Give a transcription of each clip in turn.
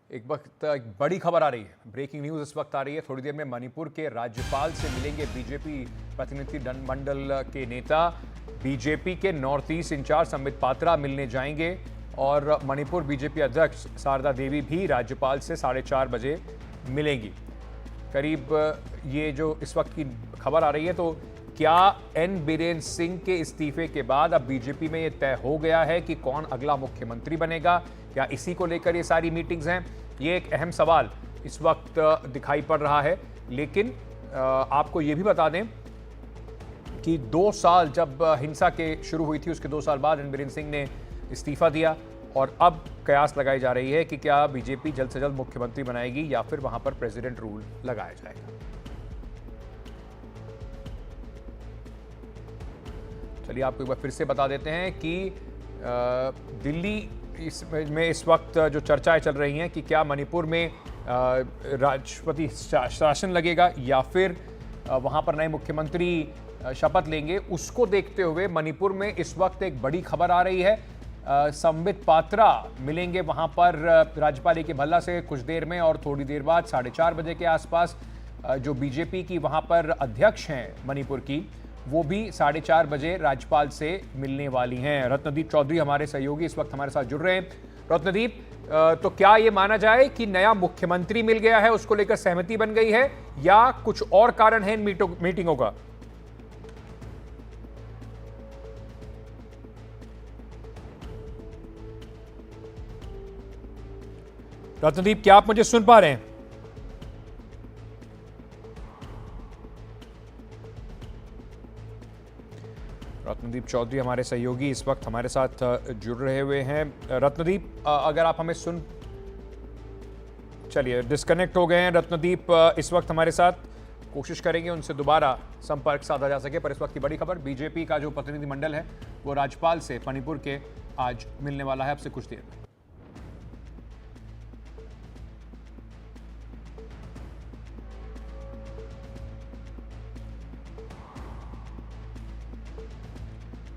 एक वक्त एक बड़ी खबर आ रही है, ब्रेकिंग न्यूज इस वक्त आ रही है। थोड़ी देर में मणिपुर के राज्यपाल से मिलेंगे बीजेपी प्रतिनिधि मंडल के नेता। बीजेपी के north east incharge Sambit Patra मिलने जाएंगे और मणिपुर बीजेपी अध्यक्ष शारदा देवी भी राज्यपाल से 4:30 बजे मिलेंगी। करीब ये जो इस वक्त की खबर आ रही है, तो क्या एन बीरेन सिंह के इस्तीफे के बाद अब बीजेपी में ये तय हो गया है कि कौन अगला मुख्यमंत्री बनेगा? क्या इसी को लेकर ये सारी मीटिंग्स हैं? ये एक अहम सवाल इस वक्त दिखाई पड़ रहा है। लेकिन आपको ये भी बता दें कि 2 साल जब हिंसा के शुरू हुई थी, उसके 2 साल बाद एन बीरेन सिंह ने इस्तीफा दिया और अब कयास लगाई जा रही है कि क्या बीजेपी जल्द से जल्द मुख्यमंत्री बनाएगी या फिर वहां पर प्रेसिडेंट रूल लगाया जाएगा। चलिए आपको एक बार फिर से बता देते हैं कि दिल्ली में इस वक्त जो चर्चाएं चल रही हैं कि क्या मणिपुर में राष्ट्रपति शासन लगेगा या फिर वहां पर नए मुख्यमंत्री शपथ लेंगे। उसको देखते हुए मणिपुर में इस वक्त एक बड़ी खबर आ रही है। संबित पात्रा मिलेंगे वहां पर राज्यपाल के भल्ला से कुछ देर में, और थोड़ी देर बाद 4:30 बजे के आसपास जो बीजेपी की वहां पर अध्यक्ष हैं मणिपुर की, वो भी 4:30 बजे राज्यपाल से मिलने वाली हैं। रत्नदीप चौधरी हमारे सहयोगी इस वक्त हमारे साथ जुड़ रहे हैं। रत्नदीप, तो क्या ये माना जाए कि नया मुख्यमंत्री मिल गया है, उसको लेकर सहमति बन गई है, या कुछ और कारण है इन मीटिंगों का? रत्नदीप, क्या आप मुझे सुन पा रहे हैं? रत्नदीप चौधरी हमारे सहयोगी इस वक्त हमारे साथ जुड़ रहे हुए हैं। रत्नदीप, अगर आप हमें सुन, चलिए डिस्कनेक्ट हो गए हैं रत्नदीप इस वक्त हमारे साथ। कोशिश करेंगे उनसे दोबारा संपर्क साधा जा सके। पर इस वक्त की बड़ी खबर, बीजेपी का जो प्रतिनिधिमंडल है वो राज्यपाल से मणिपुर के आज मिलने वाला है, अब से कुछ देर में।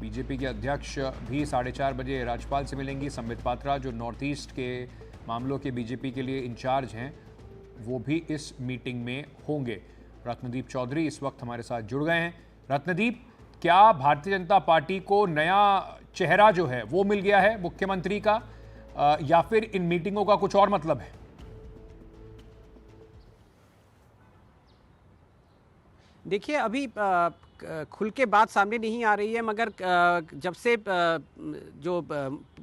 बीजेपी के अध्यक्ष भी 4:30 बजे राज्यपाल से मिलेंगी। संबित पात्रा जो नॉर्थ ईस्ट के मामलों के बीजेपी के लिए इंचार्ज हैं, वो भी इस मीटिंग में होंगे। रत्नदीप चौधरी इस वक्त हमारे साथ जुड़ गए हैं। रत्नदीप, क्या भारतीय जनता पार्टी को नया चेहरा जो है वो मिल गया है मुख्यमंत्री का, या फिर इन मीटिंगों का कुछ और मतलब है? देखिए, अभी खुल के बात सामने नहीं आ रही है, मगर जब से जो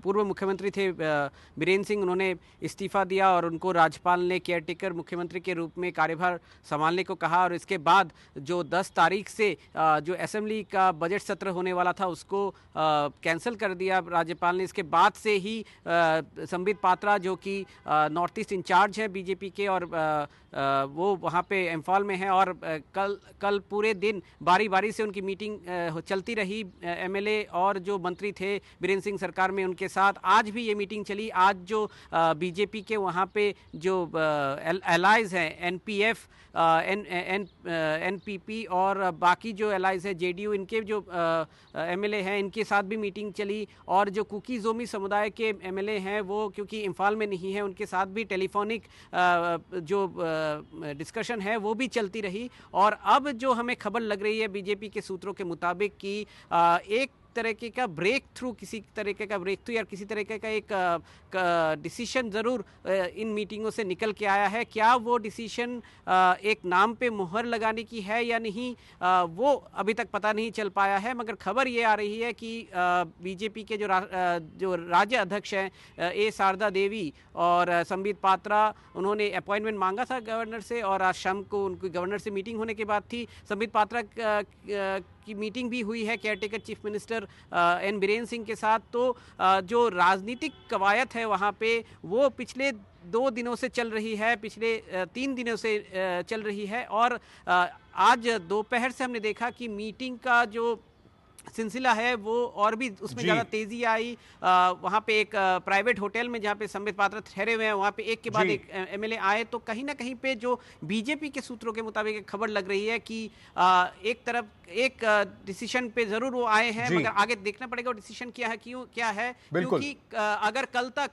पूर्व मुख्यमंत्री थे बीरेन सिंह, उन्होंने इस्तीफा दिया और उनको राज्यपाल ने केयरटेकर मुख्यमंत्री के रूप में कार्यभार संभालने को कहा, और इसके बाद जो 10 तारीख से जो असेंबली का बजट सत्र होने वाला था उसको कैंसिल कर दिया राज्यपाल ने। इसके बाद से ही संबित पात्रा जो कि नॉर्थ ईस्ट इंचार्ज है बीजेपी के, और वो वहाँ पे इम्फाल में है, और कल पूरे दिन बारी बारी से उनकी मीटिंग चलती रही एमएलए और जो मंत्री थे बीरेन सिंह सरकार में, उनके साथ आज भी ये मीटिंग चली। आज जो बीजेपी के वहाँ पे जो एलाइज हैं, एनपीएफ, एनपीपी और बाकी जो एलाइज है जेडीयू, इनके जो एमएलए हैं, इनके साथ भी मीटिंग चली। और जो कुकी जोमी समुदाय के एमएलए हैं, वो क्योंकि इम्फाल में नहीं है, उनके साथ भी टेलीफोनिक जो डिस्कशन है वो भी चलती रही। और अब जो हमें खबर लग रही है बीजेपी के सूत्रों के मुताबिक कि एक तरीके का ब्रेक थ्रू, किसी तरीके का ब्रेक थ्रू या किसी तरीके का एक डिसीजन ज़रूर इन मीटिंगों से निकल के आया है। क्या वो डिसीजन एक नाम पे मुहर लगाने की है या नहीं, वो अभी तक पता नहीं चल पाया है। मगर खबर ये आ रही है कि बीजेपी के जो राज्य अध्यक्ष हैं ए शारदा देवी और संबित पात्रा, उन्होंने अपॉइंटमेंट मांगा था गवर्नर से, और आज शाम को उनकी गवर्नर से मीटिंग होने के बाद थी। संबित पात्रा की मीटिंग भी हुई है caretaker chief minister N Biren Singh के साथ। तो जो राजनीतिक कवायद है वहाँ पे वो पिछले 2 दिनों से चल रही है, पिछले 3 दिनों से चल रही है। और आज दोपहर से हमने देखा कि मीटिंग का जो सिलसिला है वो और भी उसमें जी। ज़्यादा तेज़ी आई। वहाँ पे एक प्राइवेट होटल में जहाँ पे संबित पात्रा ठहरे हुए हैं, वहाँ पे एक के बाद जी। एक एमएलए आए, तो कहीं ना कहीं पे जो बीजेपी के सूत्रों के मुताबिक एक खबर लग रही है कि एक तरफ एक डिसीजन पे ज़रूर वो आए हैं, जी। मगर आगे देखना पड़ेगा वो डिसीजन क्या है, क्यों क्या है। बिल्कुल। क्योंकि अगर कल तक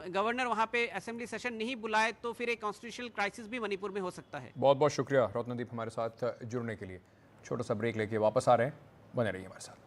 गवर्नर वहाँ पे असेंबली सेशन नहीं बुलाए तो फिर एक कॉन्स्टिट्यूशनल क्राइसिस भी मणिपुर में हो सकता है। बहुत बहुत शुक्रिया रत्नदीप हमारे साथ जुड़ने के लिए। छोटा सा ब्रेक लेके वापस आ रहे हैं, बने रहिए हमारे साथ।